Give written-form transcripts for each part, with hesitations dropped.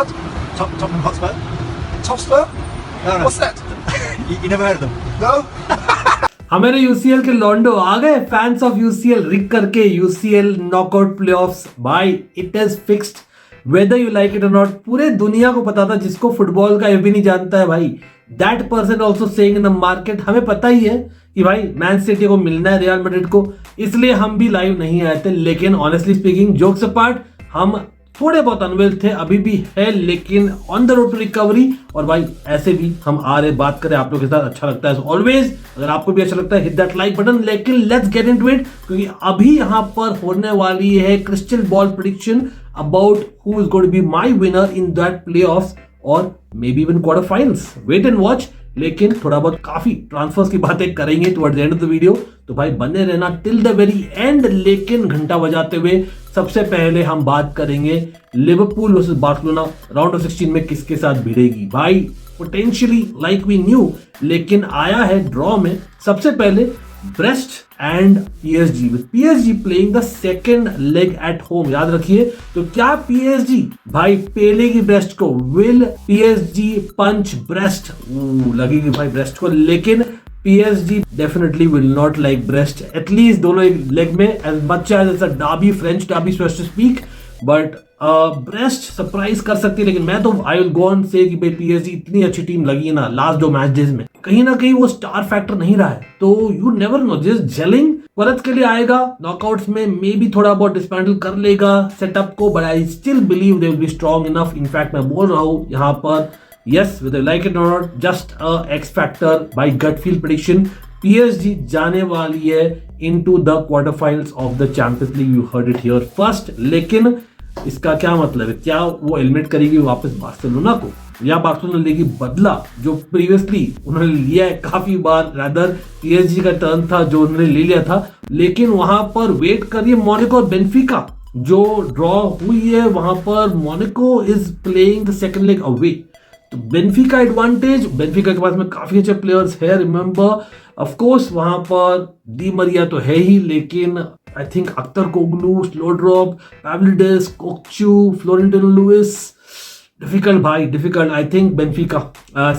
What? Tottenham Hotspur? Topspur? No. What's that? you never heard of them? No? हमारे UCL के लॉन्डो आ गए fans of UCL रिक करके UCL knockout playoffs भाई it is fixed whether you like it और not. पूरे दुनिया को पता था, जिसको फुटबॉल का ये भी नहीं जानता है भाई, that person also saying in the market. हमें पता ही है कि भाई मैन सिटी को मिलना है रियल मैड्रिड को, इसलिए हम भी लाइव नहीं आए थे। लेकिन ऑनेस्टली स्पीकिंग जोक्स अपार्ट हम थोड़े बहुत अनवेल थे, अभी भी है, लेकिन on the road to recovery. और भाई ऐसे भी हम आ रहे बात करें आप लोग के साथ, अच्छा लगता है ऑलवेज। अगर आपको भी अच्छा लगता है हिट दैट लाइक बटन। लेकिन लेट्स गेट इनटू इट, क्योंकि अभी यहां पर होने वाली है crystal ball prediction about who is going to be my winner in that playoffs और may be even quarter finals. Wait and watch. लेकिन थोड़ा बहुत काफी ट्रांसफर्स की बातें करेंगे towards the end of the video, तो भाई बने रहना टिल द वेरी एंड। लेकिन घंटा बजाते हुए सबसे पहले हम बात करेंगे Liverpool versus Barcelona round of 16 में किसके साथ भिड़ेगी। भाई पोटेंशियली लाइक वी न्यू, लेकिन आया है ड्रॉ में। सबसे पहले Brest and PSG, with PSG playing the second leg at home. याद रखिए, तो क्या पीएसजी भाई पेलेगी ब्रेस्ट को? Will PSG punch Brest? लगेगी भाई ब्रेस्ट को, लेकिन PSG definitely will not like Brest, at least दोनों लेग में, as much as a derby, French derby so to speak. But Brest surprise कर सकती है, लेकिन मैं तो आई विल गो ऑन से कि भाई पीएसजी इतनी अच्छी टीम लगी है ना लास्ट 2 मैच डेज में, कहीं ना कहीं वो स्टार फैक्टर नहीं रहा है। तो यू नेवर नो, जिस जेलिंग परत के लिए आएगा नॉकआउट्स में, मे बी थोड़ा बहुत डिसमेंटल कर लेगा सेटअप को, but I still believe they will be strong enough. In fact मैं बोल रहा हूं यहां पर, yes whether you like it or not, just a X factor by gut feel prediction, PSG जाने वाली है into the quarterfinals of the Champions League, you heard it here first। लेकिन इसका क्या मतलब है? क्या वो एलिमिनेट करेगी वापस बार्सिलोना को, या बार्सिलोना लेगी बदला जो प्रीवियसली उन्होंने लिया है काफी बार? रादर PSG का टर्न था जो उन्होंने ले लिया था। लेकिन वहां पर वेट करिए, मोनाको और बेंफिका जो ड्रॉ हुई है, वहां पर Monaco is playing the second leg away, तो बेंफिका एडवांटेज। बेंफिका के पास में काफी अच्छे प्लेयर्स है, रिमेंबर ऑफ कोर्स वहां पर डी मरिया तो है ही, लेकिन आई थिंक अख्तर कोगलू, स्लोड्रॉप, Pavlidis, Kokcu, Florentino Luis, difficult भाई difficult. I think Benfica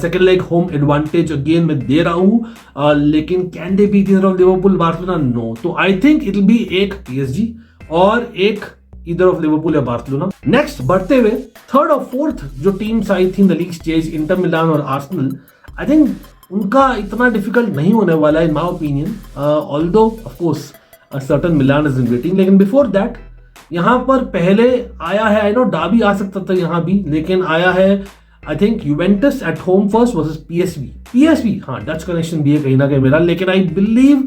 second leg home advantage again मैं दे रहा हूं, लेकिन can they beat Liverpool Barcelona? No. तो I think it will be एक पीएसजी और एक इधर ऑफ लिवरपूल या बार्सिलोना। नेक्स्ट बढ़ते हुए थर्ड और फोर्थ जो टीम्स आई थी in the league stage, Inter Milan और आर्सेनल, आई थिंक उनका इतना डिफिकल्ट नहीं होने वाला है इन my opinion, although of course a certain Milan is in waiting. लेकिन बिफोर दैट यहां पर पहले आया है, आई नो डार्बी आ सकता था यहां भी, लेकिन आया है I think Juventus at home first versus PSV. हाँ, डच कनेक्शन भी है कहीं ना कहीं मेरा, लेकिन आई बिलीव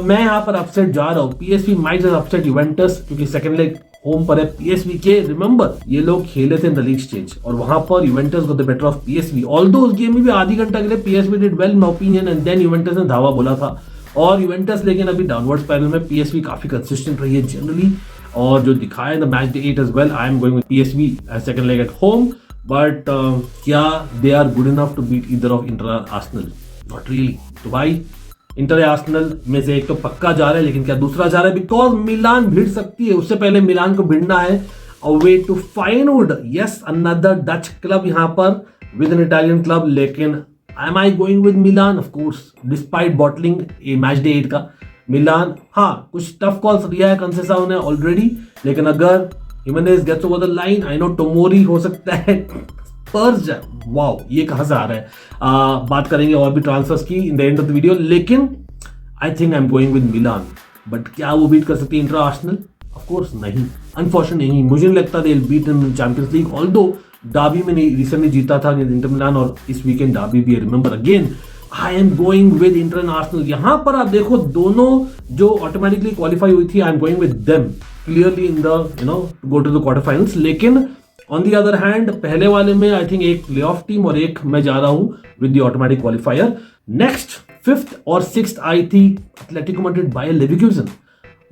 मैं यहां पर अपसेट जा रहा हूं। PSV might just upset Juventus, क्योंकि सेकंड लेग होम पर है पीएसवी के। रिमेंबर ये लोग खेले थे इन द लीग स्टेज और वहां पर Juventus got the better of PSV, although उस गेम में भी आधी घंटा के लिए PSV did well in my opinion, and then Juventus ने धावा बोला था। और यूवेंटस लेकिन अभी डाउनवर्ड स्पाइरल में, पीएसवी काफी कंसिस्टेंट रही है जनरली, और जो दिखाया in the match day 8 as well. I am going with PSV second leg at home, but क्या they are good enough to beat either of Inter Arsenal? Not really. तो भाई inter Arsenal में से एक तो पक्का जा रहा है, लेकिन क्या दूसरा जा रहा है? बिकॉज मिलान भिड़ सकती है, उससे पहले मिलान को भिड़ना है away to Feyenoord. Yes, another Dutch club यहाँ पर विद एन इटालियन क्लब, लेकिन am I going with Milan? Of course, despite bottling a match day 8 का मिलान, हाँ कुछ टफ कॉल्स लिया है कंसेसाओ ने ऑलरेडी, लेकिन अगर Gimenez gets over the line, I know Tomori हो सकता है, स्पर्स, वाओ ये कहां से आ रहा है? बात करेंगे और भी ट्रांसफर्स की in the end of the video, लेकिन I think I am going with Milan. But क्या वो बीट कर सकती है इंटर आर्सेनल? ऑफ कोर्स नहीं, अनफॉर्चुनेटली नहीं। मुझे नहीं लगता they will beat in Champions League, although derby में रिसेंटली जीता था इंटर मिलान, और इस वीकेंड डार्बी भी है। Remember again, I am going with inter and Arsenal. यहां पर आप देखो दोनों जो ऑटोमेटिकली क्वालिफाई हुई थी, I am going with them clearly in the go to the quarter finals. लेकिन ऑन द अदर हैंड पहले वाले में आई थिंक एक प्ले ऑफ टीम और एक मैं जा रहा हूं with the automatic qualifier. Next fifth और सिक्स्थ आई थी एटलेटिको मैड्रिड बायर लेवरकुसेन।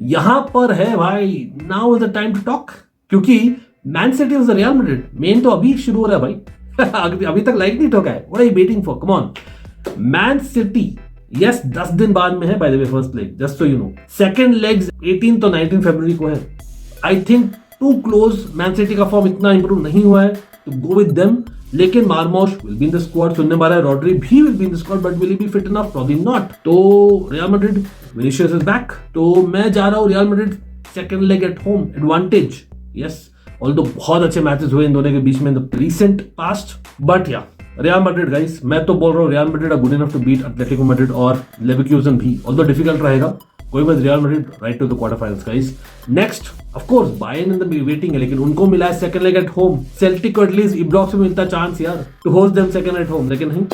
यहां पर है भाई, now is the time to talk, क्योंकि Man City versus Real Madrid मेन तो अभी शुरू हो रहा है भाई। अभी तक लाइक नहीं ठोका है, what are you waiting for? Come on. Man City yes 10 दिन बाद में है by the way first leg, just so you know. Second legs 18 तो 19 फरवरी को है। I think too close, Man City का फॉर्म इतना इंप्रूव नहीं हुआ है, to go with them. लेकिन मार्मोश will be in the squad. सुनने वाला है रॉड्री भी will be in the squad, but will he be fit enough? Probably not. तो Real Madrid, Vinicius is back. तो मैं जा रहा हूँ Real Madrid second leg at home advantage. Yes, although बहुत अच्छे मैचेस हुए इन दोनों के बीच में in the recent past, but या रियल मैड्रिड गाइस, मैं तो बोल रहा हूँ Real Madrid are good enough to beat Atletico Madrid और लेवरक्यूजन भी, ऑल्दो डिफिकल्ट रहेगा. कोई मत, Real Madrid right to the quarter finals guys. Next of course Bayern in the waiting है, लेकिन उनको मिला है second leg at home. Celtic को एटलीस्ट इब्रॉक्स से मिलता चांस यार to host them second at home, लेकिन नहीं,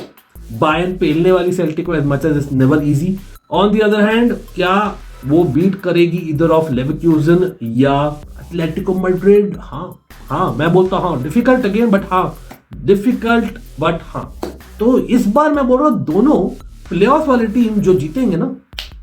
बायर्न पेलने वाली सेल्टिक को as much as it's never easy. On the other hand, क्या वो बीट करेगी इधर ऑफ लेवरक्यूजन या एटलेटिको मैड्रिड? हाँ मैं बोलता हूँ डिफिकल्ट अगेन, बट हाँ डिफिकल्ट बट हाँ. तो इस बार मैं बोल रहा हूँ दोनों प्लेऑफ वाली टीम जो जीतेंगे ना,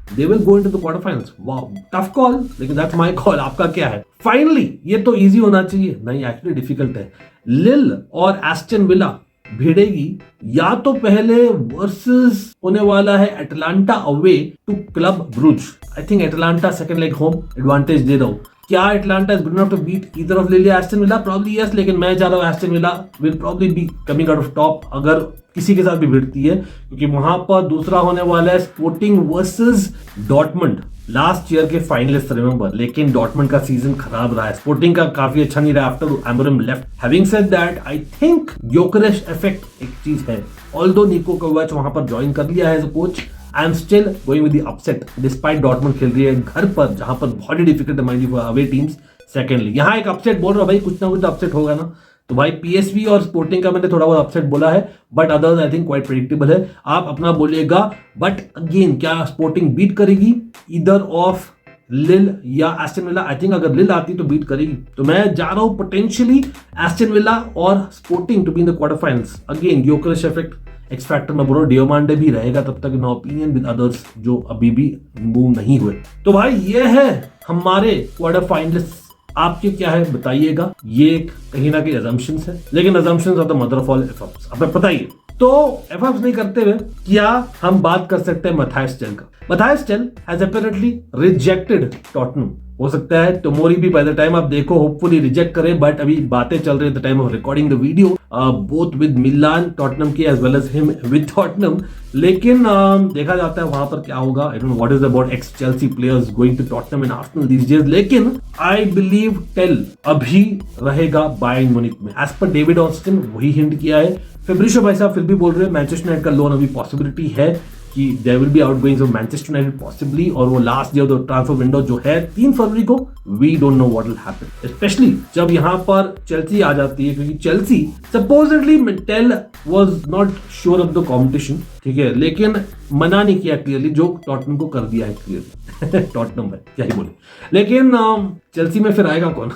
they will go into the quarter finals. Wow, tough call, लेकिन that's my call. आपका क्या है? Finally, ये तो easy होना चाहिए, नहीं एक्चुअली डिफिकल्ट है. लिल और एस्टन विला भिड़ेगी या तो पहले वर्सेस होने वाला है Atalanta away to Club Brugge. I think Atalanta second leg home advantage दे रहा हूं. क्या Atalanta is good enough to beat either of Lille या एस्टन विला? प्रॉब्ली यस, लेकिन मैं जा रहा हूं Aston villa will probably be coming out of top अगर किसी के साथ भी भिड़ती है, क्योंकि वहां पर दूसरा होने वाला है Sporting versus Dortmund. Last year के फाइनलिस्ट रिमेंबर, लेकिन डॉर्टमंड का सीजन खराब रहा है, स्पोर्टिंग का काफी अच्छा नहीं रहा after Amorim left. Having said that, I think Gyokeres effect एक चीज है. ऑल्दो निको कोवाच वहां पर ज्वाइन कर लिया है as a coach, I am still going with the upset despite Dortmund खेल रही है घर पर, जहां पर बहुत ही डिफिकल्ट है mind you for away teams. Secondly यहाँ एक अपसेट बोल रहा हूं भाई, कुछ ना कुछ तो अपसेट होगा ना. तो भाई पीएसवी और स्पोर्टिंग का मैंने थोड़ा बहुत अपसेट बोला है, but others I think quite predictable है. आप अपना बोलिएगा, बट अगेन क्या स्पोर्टिंग बीट करेगी इधर ऑफ लिल या एस्टन विला? आई थिंक अगर लिल आती तो बीट करेगी. तो मैं जा रहा हूं पोटेंशियली एस्टन विला और Sporting to be in the quarter finals. Again Gyokeres effect X factor में बोलो, डियोमांडे भी रहेगा तब तक इन ओपिनियन विद अदर्स जो अभी भी मूव नहीं हुए. तो भाई ये है हमारे क्वार्टर फाइनलिस्ट. आपके क्या है बताइएगा. ये कहीं ना कहीं अजम्पशंस है, लेकिन assumptions are the mother of all efforts. अब बताइए, तो एफर्ट्स नहीं करते हुए क्या हम बात कर सकते हैं मैथायस टेल का? Mathys Tel has apparently rejected Tottenham. हो सकता है टोमोरी भी बाय द टाइम आप देखो होपफुली रिजेक्ट करे, बट अभी बातें चल रही है the time of recording the video both with Milan Tottenham की as well as him with Tottenham. लेकिन देखा जाता है वहां पर क्या होगा. I don't know what is about ex Chelsea players going to Tottenham and Arsenal these days, लेकिन आई बिलीव टेल अभी रहेगा बायर्न म्यूनिख में. एज पर डेविड ऑस्टिन वही हिंट किया है. फेब्रिशियो भाई साहब फिर भी बोल रहे हैं मैनचेस्टर यूनाइटेड का लोन अभी पॉसिबिलिटी है कि there will be outgoings of Manchester United possibly, और वो last day of the transfer window जो है 3 फरवरी को, we don't know what will happen, specially जब यहां पर चेल्सी आ जाती है, क्योंकि Chelsea supposedly Tel was not sure of the competition, ठीक है, लेकिन मना नहीं किया क्लियरली, जो टॉटनहम को कर दिया है क्लियरली. टॉटनहम है क्या ही बोले, लेकिन चेल्सी में फिर आएगा कौन?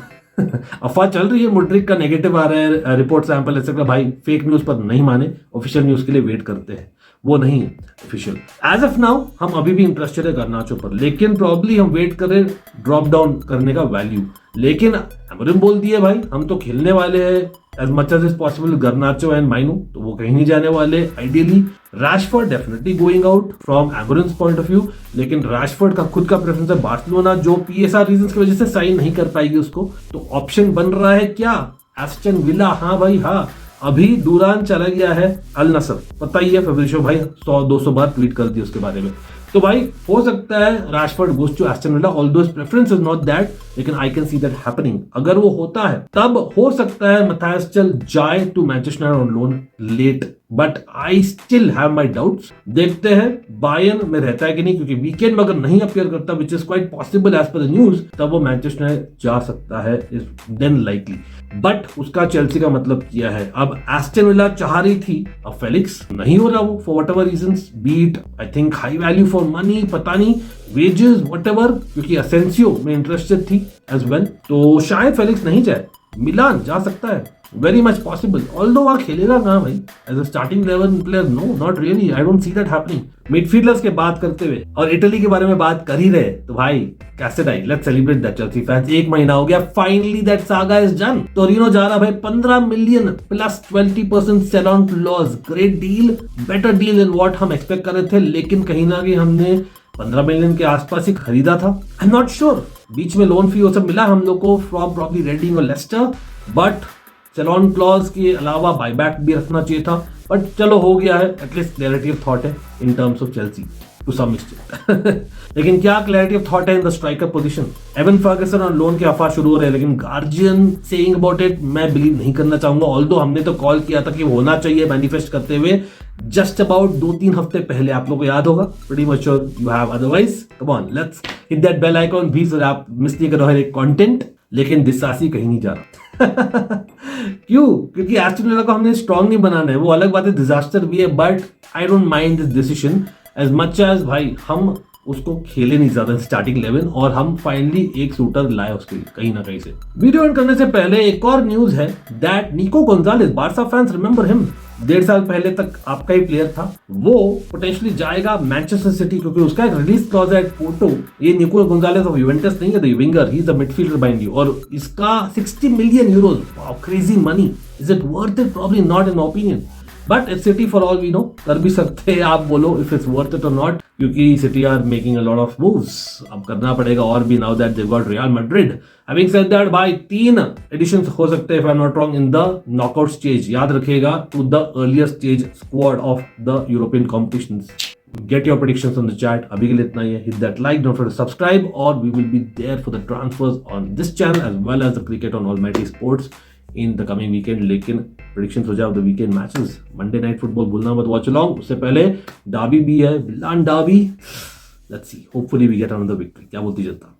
अफवाह चल रही है मुड्रिक का नेगेटिव आ रहा है रिपोर्ट सैंपल एक्सेट्रा. भाई फेक न्यूज पर नहीं माने, ऑफिशियल न्यूज के लिए वेट करते हैं, वो नहीं ऑफिशियल. एज ऑफ नाउ हम अभी भी इंटरेस्टेड है गर्नाचो पर, लेकिन प्रॉब्ली हम वेट करें ड्रॉप डाउन करने का वैल्यू. लेकिन एमोरिम बोल दिए भाई हम तो खेलने वाले हैं as much as is possible Garnacho and Mainoo, तो वो कहीं नहीं जाने वाले. Ideally Rashford definitely going out from Amorim's point of view, लेकिन रैशफोर्ड का खुद का प्रेफरेंस है बार्सिलोना, जो पीएसआर रीजंस की वजह से साइन नहीं कर पाएगी उसको. तो ऑप्शन बन रहा है क्या? Aston villa. हाँ भाई हाँ, अभी डूरान चला गया है अल नसर, पता ही है, फेब्रिशियो भाई 100-200 बार ट्वीट कर दिया उसके बारे में. तो भाई हो सकता है Rashford goes to Aston Villa, although his preference is not that, लेकिन I can see that happening. अगर वो होता है तब हो सकता है मैथायस टेल जाए to Manchester United on loan late, but I still have my doubts. देखते हैं बायर्न में रहता है कि नहीं, क्योंकि वीकेंड में अगर नहीं अपीयर करता, which is quite possible as per the news, तब वो मैनचेस्टर यूनाइटेड जा सकता है, इज देन लाइकली. बट उसका चेल्सी का मतलब किया है. अब एस्टन विला चाह रही थी, अब फेलिक्स नहीं हो रहा वो for whatever reasons, but I think high value for money, पता नहीं वेजेस व्हाटएवर, क्योंकि असेंसियो में इंटरेस्टेड थी एज वेल, तो शायद फेलिक्स नहीं जाए. मिलान जा सकता है, वेरी मच पॉसिबल, ऑल्दो वहां खेलेगा कहां भाई as a starting 11 player? No not really, I don't see that happening. Midfielders के बात करते हुए और इटली के बारे में बात कर ही रहे, तो भाई कैसे डाई, let's celebrate that Chelsea fans. 1 महीना हो गया, finally that saga is done. Torino जा रहा भाई 15 million plus 20% sell on clause, great deal, better deal than what हम एक्सपेक्ट कर रहे थे, लेकिन कहीं ना कहीं हमने 15 मिलियन के आसपास ही खरीदा था. आई एम नॉट श्योर, बीच में लोन फी वो सब मिला हम लोग को फ्रॉम प्रॉब्ली रेडिंग और लेस्टर, बट सेलॉन क्लॉज के अलावा बायबैक भी रखना चाहिए था, बट चलो हो गया है, एटलीस्ट क्लैरिटी ऑफ थॉट है in terms of Chelsea to some extent. लेकिन क्या क्लैरिटी ऑफ थॉट है in the striker position? Evan Ferguson और लोन के अफवाह शुरू हो रहे हैं, लेकिन गार्जियन सेइंग अबाउट इट मैं बिलीव नहीं करना चाहूंगा। ऑल्दो हमने तो कॉल किया था कि वो होना चाहिए मैनिफेस्ट करते हुए जस्ट अबाउट 2-3 हफ्ते पहले, आप लोगों को याद होगा। Pretty much sure you have, otherwise come on let's hit that bell icon भी, सो आप मिस नहीं कर रहे हो कंटेंट। लेकिन दिसासी कहीं नहीं जा रहा। क्यों? क्योंकि एस्टन विला को हमने स्ट्रांग नहीं बनाना है, वो अलग बात है, डिजास्टर भी है, but I don't mind this decision as much as भाई हम उसको खेले नहीं ज्यादा स्टार्टिंग 11, और हम फाइनली एक शूटर लाए उसके लिए कहीं ना कहीं से। वीडियो एंड करने से पहले एक और न्यूज है that Nico Gonzalez, Barca fans remember him, 1.5 साल पहले तक आपका ही प्लेयर था, वो पोटेंशियली जाएगा मैनचेस्टर सिटी, क्योंकि उसका एक रिलीज क्लॉज है पोर्टो। ये निको गोंजालेस ऑफ यूवेंटस नहीं है, the winger, he is the midfielder behind you, और इसका 60 million euros, wow crazy money. Is it worth it? Probably not in opinion, but it's City for all we know. कर भी सकते हैं, आप बोलो इफ इट्स वर्थ इट और not, क्योंकि City are making a lot of moves. अब करना पड़ेगा और भी, now that they got Real Madrid. Having said that भाई 3 एडिशंस हो सकते हैं if I am not wrong in the knockout stage, याद रखिएगा, to the earlier stage squad of the European competitions. Get your predictions on the chat. अभी के लिए इतना ही है. Hit that like, don't forget to subscribe, or we will be there for the transfers on this channel as well as the cricket on Almighty Sports in the coming weekend. लेकिन predictions हो जाओ the weekend matches. Monday night football भूलना मत, watch along. उससे पहले डाबी भी है, मिलान डाबी. Let's see. Hopefully we get another victory. क्या बोलती जनता?